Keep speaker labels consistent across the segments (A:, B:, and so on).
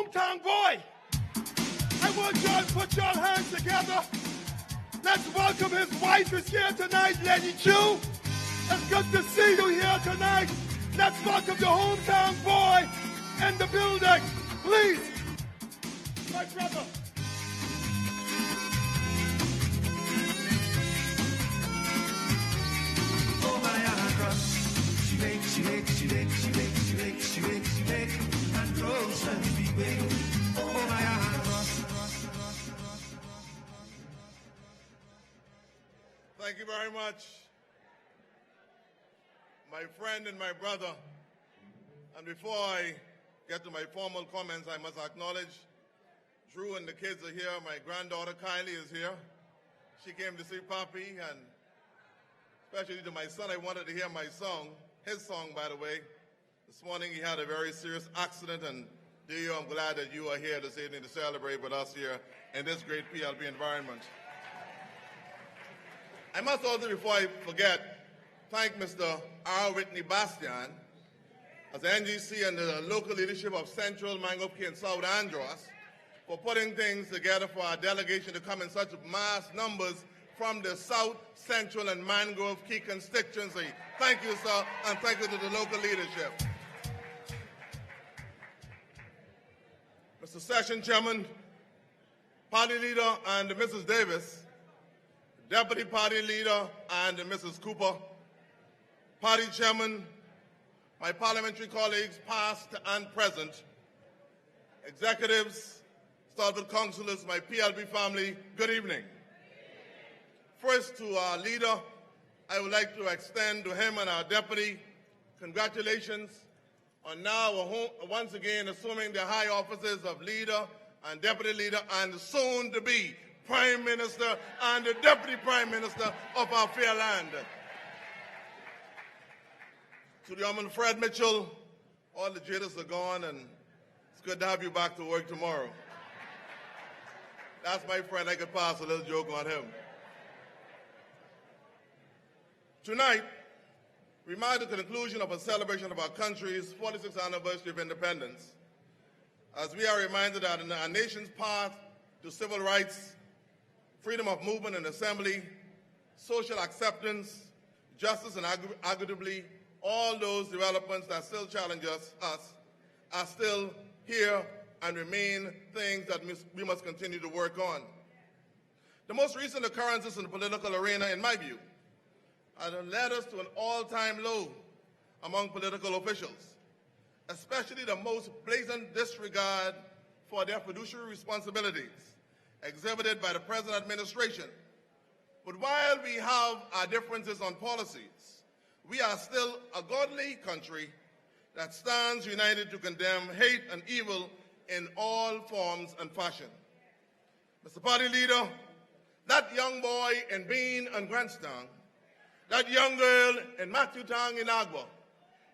A: hometown boy. I want y'all to put y'all hands together. Let's welcome his wife is here tonight, Lady Chu. It's good to see you here tonight. Let's welcome the hometown boy in the building. Please, my brother.
B: Oh, my Andros. She make, Andros and we wait. Oh, my Andros.
A: Thank you very much, my friend and my brother. And before I get to my formal comments, I must acknowledge Drew and the kids are here. My granddaughter Kylie is here. She came to see Papi, and especially to my son, I wanted to hear my song, his song, by the way. This morning he had a very serious accident, and dear, I'm glad that you are here this evening to celebrate with us here in this great PLP environment. I must also, before I forget, thank Mr. R. Whitney Bastian, as the NGC and the local leadership of Central, Mangrove and South Andros, for putting things together for our delegation to come in such mass numbers from the South, Central, and Mangrove key constituency. Thank you, sir, and thank you to the local leadership. Mr. Session Chairman, Party Leader, and Mrs. Davis, Deputy Party Leader, and Mrs. Cooper, Party Chairman, my parliamentary colleagues, past and present, executives, starboard councillors, my PLP family, good evening. First, to our leader, I would like to extend to him and our deputy congratulations on now once again assuming the high offices of leader and deputy leader and soon to be Prime Minister and the Deputy Prime Minister of our fair land. To the Honorable Fred Mitchell, all the jitters are gone, and it's good to have you back to work tomorrow. That's my friend. I could pass a little joke on him. Tonight, we mark the conclusion of a celebration of our country's 46th anniversary of independence, as we are reminded that in our nation's path to civil rights, freedom of movement and assembly, social acceptance, justice, and arguably all those developments that still challenge us are still here and remain things that we must continue to work on. The most recent occurrences in the political arena, in my view, have led us to an all-time low among political officials, especially the most blatant disregard for their fiduciary responsibilities exhibited by the present administration. But while we have our differences on policies, we are still a godly country that stands united to condemn hate and evil in all forms and fashion. Mr. Party Leader, that young boy in Bean and Grantstown, that young girl in Matthewtown in Agua,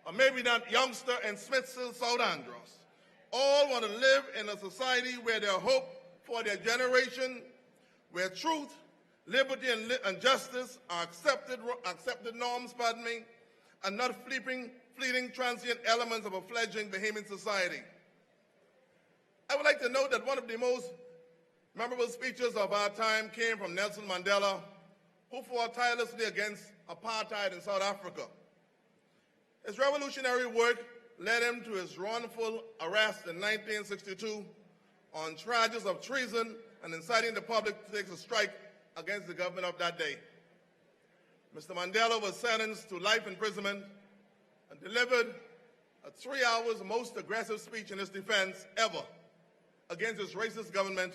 A: or maybe that youngster in Smithsville, South Andros, all want to live in a society where their hope for their generation, where truth, liberty, and justice are accepted norms, and not fleeting transient elements of a fledgling Bahamian society. I would like to note that one of the most memorable speeches of our time came from Nelson Mandela, who fought tirelessly against apartheid in South Africa. His revolutionary work led him to his wrongful arrest in 1962 on charges of treason and inciting the public to take a strike against the government of that day. Mr. Mandela was sentenced to life imprisonment and delivered a 3 hours most aggressive speech in his defense ever against his racist government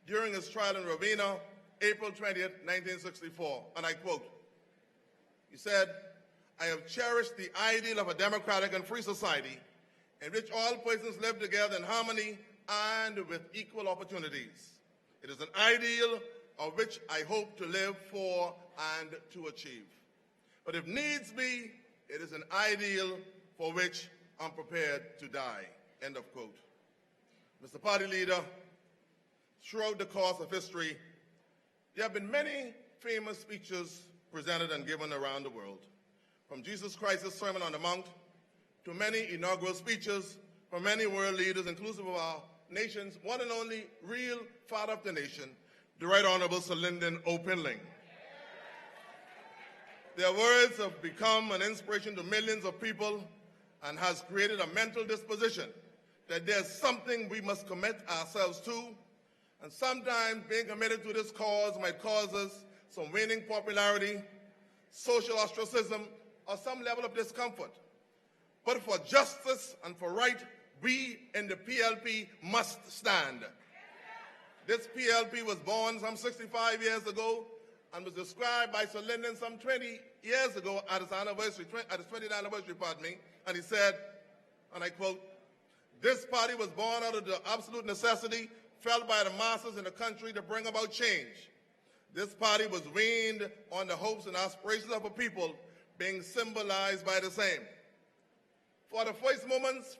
A: during his trial in Ravina, April 20th, 1964. And I quote, he said, "I have cherished the ideal of a democratic and free society in which all persons live together in harmony and with equal opportunities. It is an ideal of which I hope to live for and to achieve. But if needs be, it is an ideal for which I'm prepared to die." End of quote. Mr. Party Leader, throughout the course of history, there have been many famous speeches presented and given around the world, from Jesus Christ's Sermon on the Mount to many inaugural speeches from many world leaders, inclusive of our nation's one and only real father of the nation, the Right Honorable Sir Lyndon O. Pinling. Their words have become an inspiration to millions of people and has created a mental disposition that there's something we must commit ourselves to, and sometimes being committed to this cause might cause us some waning popularity, social ostracism, or some level of discomfort. But for justice and for right, we in the PLP must stand. This PLP was born some 65 years ago and was described by Sir Lyndon some 20 years ago at his 20th anniversary, and he said, and I quote, "This party was born out of the absolute necessity felt by the masses in the country to bring about change. This party was weaned on the hopes and aspirations of a people being symbolized by the same." From the first moments,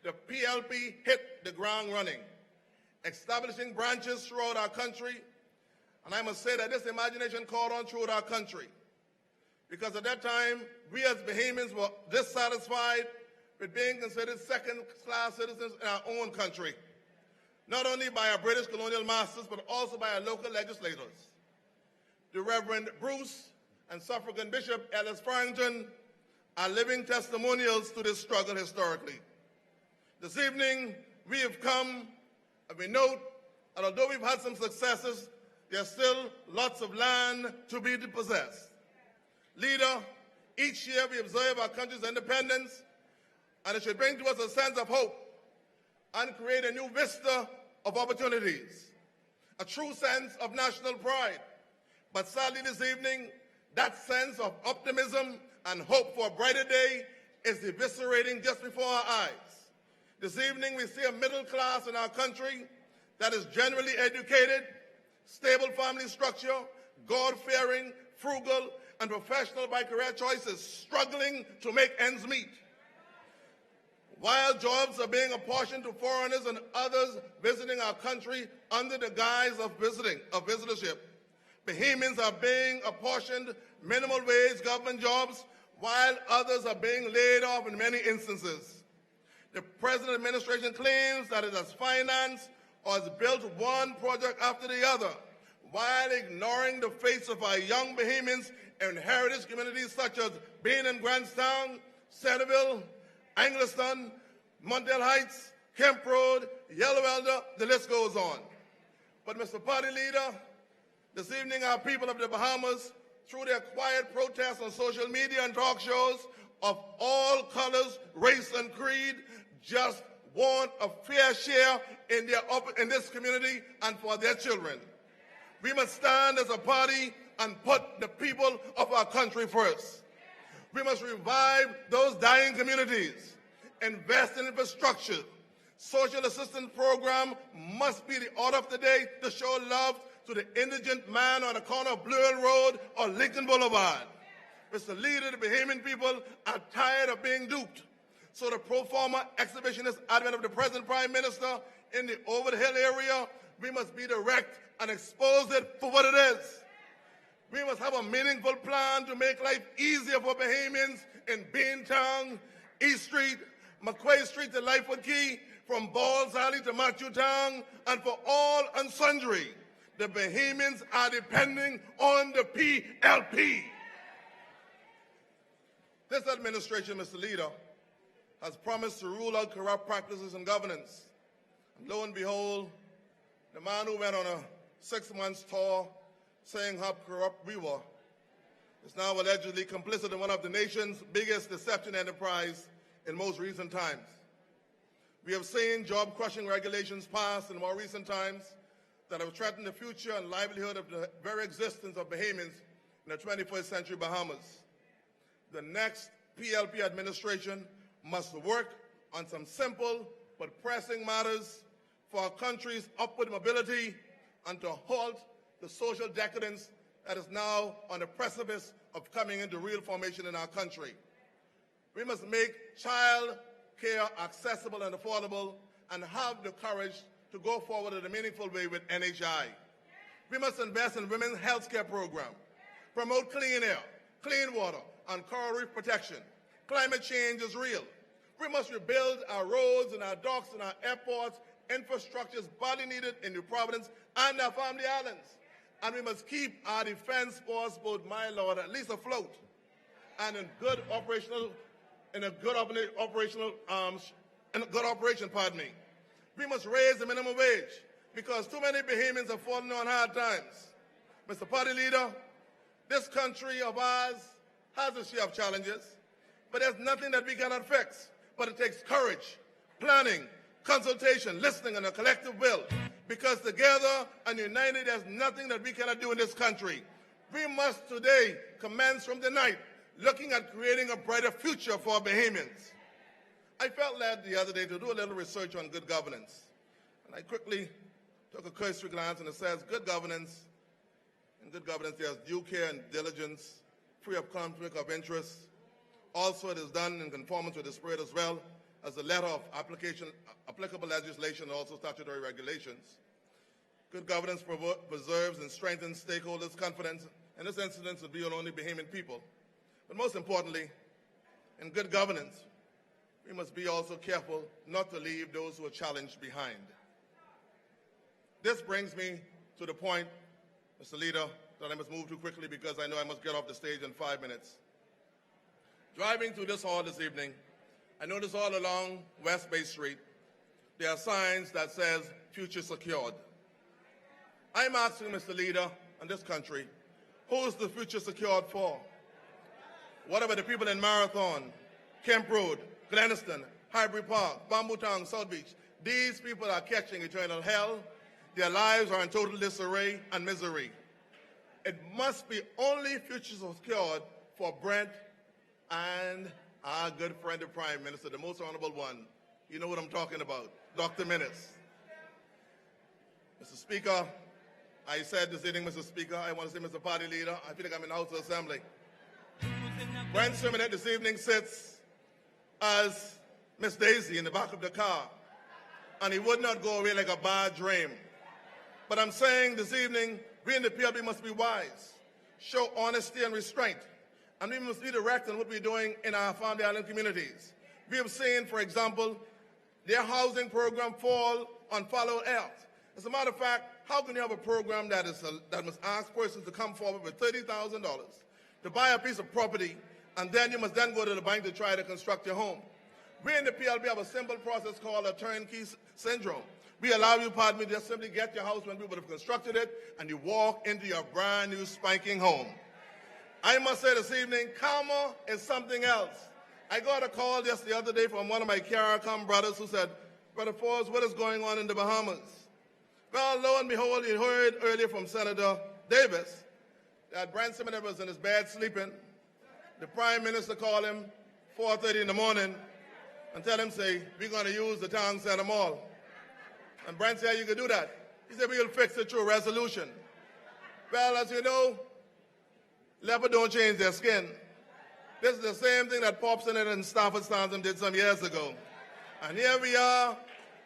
A: the PLP hit the ground running, establishing branches throughout our country. And I must say that this imagination caught on throughout our country, because at that time, we as Bahamians were dissatisfied with being considered second-class citizens in our own country, not only by our British colonial masters, but also by our local legislators. The Reverend Bruce and Suffragan Bishop Ellis Farrington are living testimonials to this struggle historically. This evening, we have come, and we note, and although we've had some successes, there's still lots of land to be possessed. Leader, each year we observe our country's independence, and it should bring to us a sense of hope and create a new vista of opportunities, a true sense of national pride. But sadly this evening, that sense of optimism and hope for a brighter day is eviscerating just before our eyes. This evening we see a middle class in our country that is generally educated, stable family structure, God-fearing, frugal, and professional by career choices, struggling to make ends meet. While jobs are being apportioned to foreigners and others visiting our country under the guise of visitorship, Bahamians are being apportioned minimum wage government jobs, while others are being laid off in many instances. The present administration claims that it has financed or has built one project after the other, while ignoring the fates of our young Bahamians in heritage communities such as Bean and Grantstown, Centerville, Angleton, Montel Heights, Kemp Road, Yellow Elder, the list goes on. But Mr. Party Leader, this evening our people of the Bahamas, through their quiet protests on social media and talk shows of all colors, race, and creed, just want a fair share in this community and for their children. We must stand as a party and put the people of our country first. We must revive those dying communities, invest in infrastructure. Social assistance program must be the order of the day to show love to the indigent man on the corner of Blue Hill Road or Lincoln Boulevard. Mr. Leader, the Bahamian people are tired of being duped. So the pro forma exhibitionist advent of the present Prime Minister in the over-the-hill area, we must be direct and expose it for what it is. We must have a meaningful plan to make life easier for Bahamians in Beantown, East Street, McQuay Street to Lightfoot Key, from Balls Alley to Matthewtown, and for all and sundry. The Bahamians are depending on the PLP. This administration, Mr. Leader, has promised to rule out corrupt practices in governance. And lo and behold, the man who went on a 6-month tour saying how corrupt we were is now allegedly complicit in one of the nation's biggest deception enterprise in most recent times. We have seen job-crushing regulations passed in more recent times that have threatened the future and livelihood of the very existence of Bahamians in the 21st century Bahamas. The next PLP administration must work on some simple but pressing matters for our country's upward mobility and to halt the social decadence that is now on the precipice of coming into real formation in our country. We must make child care accessible and affordable and have the courage to go forward in a meaningful way with NHI. We must invest in women's health care program, promote clean air, clean water, and coral reef protection. Climate change is real. We must rebuild our roads and our docks and our airports, infrastructures badly needed in New Providence and our family islands. And we must keep our defense force, both my lord, at least afloat and in a good operation, pardon me. We must raise the minimum wage because too many Bahamians have fallen on hard times. Mr. Party Leader, this country of ours has a share of challenges, but there's nothing that we cannot fix. But it takes courage, planning, consultation, listening, and a collective will. Because together and united, there's nothing that we cannot do in this country. We must today commence from tonight looking at creating a brighter future for Bahamians. I felt led the other day to do a little research on good governance. And I quickly took a cursory glance, and it says good governance. In good governance, there's due care and diligence, free of conflict of interest. Also, it is done in conformance with the spirit as well as the letter of applicable legislation and also statutory regulations. Good governance preserves and strengthens stakeholders' confidence, and this incident will be on only Bahamian people. But most importantly, in good governance, we must be also careful not to leave those who are challenged behind. This brings me to the point, Mr. Leader, that I must move too quickly because I know I must get off the stage in 5 minutes. Driving through this hall this evening, I noticed all along West Bay Street, there are signs that says future secured. I'm asking Mr. Leader and this country, who is the future secured for? What about the people in Marathon, Kemp Road, Gleniston, Highbury Park, Bamboo Town, South Beach? These people are catching eternal hell. Their lives are in total disarray and misery. It must be only future secured for Brent and our good friend, the Prime Minister, the most honorable one. You know what I'm talking about, Dr. Minnis. Mr. Speaker, I said this evening, Mr. Speaker, I want to say, Mr. Party Leader, I feel like I'm in the House of Assembly. Brent Simonet this evening sits as Miss Daisy in the back of the car, and he would not go away like a bad dream. But I'm saying this evening, we in the PLP must be wise, show honesty and restraint, and we must be direct in what we're doing in our family island communities. We have seen, for example, their housing program fall on foul earth. As a matter of fact, how can you have a program that must ask persons to come forward with $30,000 to buy a piece of property, and then you must then go to the bank to try to construct your home? We in the PLP have a simple process called a turnkey syndrome. We allow you, pardon me, just simply get your house when people have constructed it, and you walk into your brand new spanking home. I must say this evening, karma is something else. I got a call just the other day from one of my CARICOM brothers who said, Brother Forbes, what is going on in the Bahamas? Well, lo and behold, you heard earlier from Senator Davis that Brent Simonet was in his bed sleeping. The Prime Minister called him 4:30 in the morning and tell him, say, we're going to use the town center mall. And Brent said, you can do that. He said, we'll fix it through a resolution. Well, as you know, leopard don't change their skin. This is the same thing that Pop Senator and Stafford Stanton did some years ago. And here we are,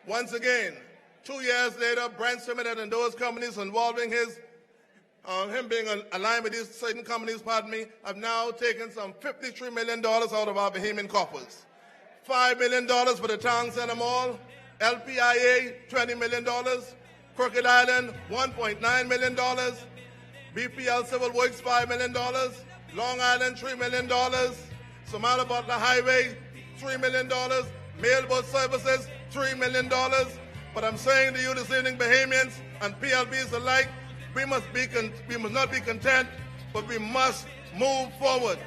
A: once again, 2 years later, Brent Simonet and those companies involving him being aligned with these certain companies, pardon me, have now taken some $53 million out of our Bahamian coffers. $5 million for the town center mall, LPIA, $20 million, Crooked Island, $1.9 million, BPL Civil Works, $5 million, Long Island, $3 million, Somali Butler Highway, $3 million, Mailboat Services, $3 million. But I'm saying to you this evening, Bahamians and PLBs alike, we must not be content, but we must move forward.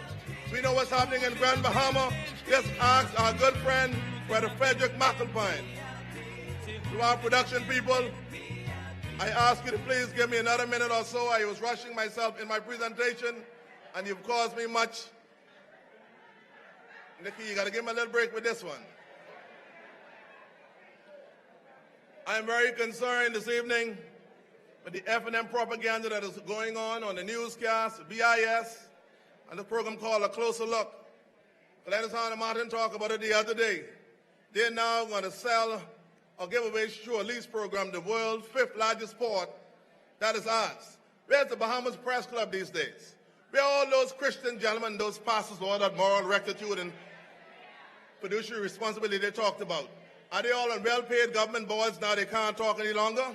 A: We know what's happening in Grand Bahama. Just ask our good friend, Brother Frederick McAlpine. To our production people, I ask you to please give me another minute or so. I was rushing myself in my presentation, and you've caused me much. Nikki, you got to give me a little break with this one. I am very concerned this evening with the F&M propaganda that is going on the newscast, BIS, and the program called A Closer Look. Gladys Hanna Martin talked about it the other day. They're now going to sell or give away through a lease program the world's 5th largest port. That is ours. Where's the Bahamas Press Club these days? Where are all those Christian gentlemen, those pastors, all that moral rectitude and fiduciary responsibility they talked about. Are they all on well-paid government boards now they can't talk any longer?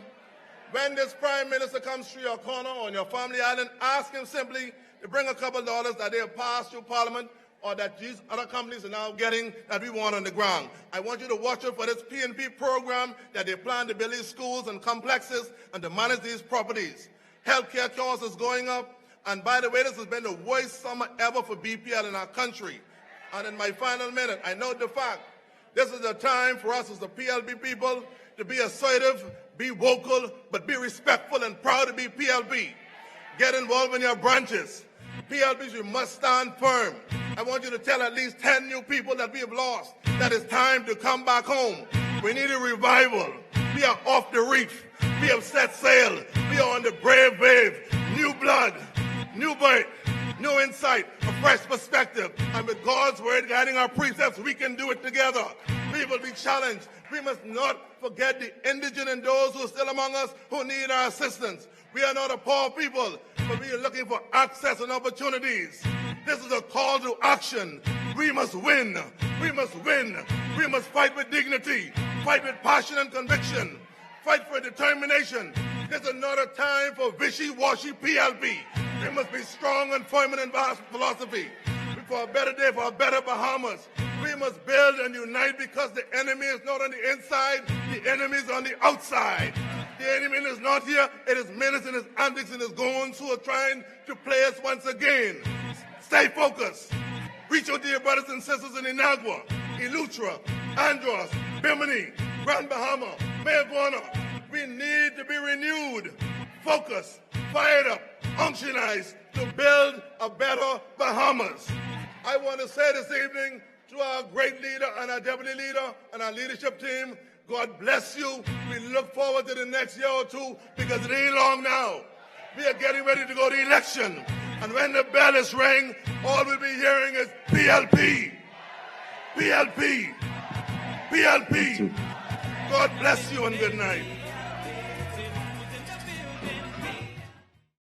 A: When this prime minister comes through your corner on your family island, ask him simply to bring a couple dollars that they have passed through Parliament or that these other companies are now getting that we want on the ground. I want you to watch out for this PLP program that they plan to build these schools and complexes and to manage these properties. Healthcare costs is going up. And by the way, this has been the worst summer ever for BPL in our country. And in my final minute, I note the fact, this is the time for us as the PLP people to be assertive, be vocal, but be respectful and proud to be PLP. Get involved in your branches. PLPs, you must stand firm. I want you to tell at least 10 new people that we have lost that it's time to come back home. We need a revival. We are off the reef. We have set sail. We are on the brave wave. New blood, new birth, new insight, a fresh perspective. And with God's word guiding our precepts, we can do it together. We will be challenged. We must not forget the indigent and those who are still among us who need our assistance. We are not a poor people, but we are looking for access and opportunities. This is a call to action. We must win. We must win. We must fight with dignity, fight with passion and conviction, fight for determination. This is not a time for wishy-washy PLP. We must be strong and firm in our philosophy. For a better day, for a better Bahamas. We must build and unite because the enemy is not on the inside, the enemy is on the outside. The enemy is not here, it is menace and his antics and his goons who are trying to play us once again. Stay focused. Reach out to your brothers and sisters in Inagua, Eleuthera, Andros, Bimini, Grand Bahama, Mayaguana. We need to be renewed, focused, fired up, unctionized to build a better Bahamas. I want to say this evening to our great leader and our deputy leader and our leadership team, God bless you. We look forward to the next year or two because it ain't long now. We are getting ready to go to election. And when the bell is ring, all we'll be hearing is PLP, PLP, PLP. God bless you and good night.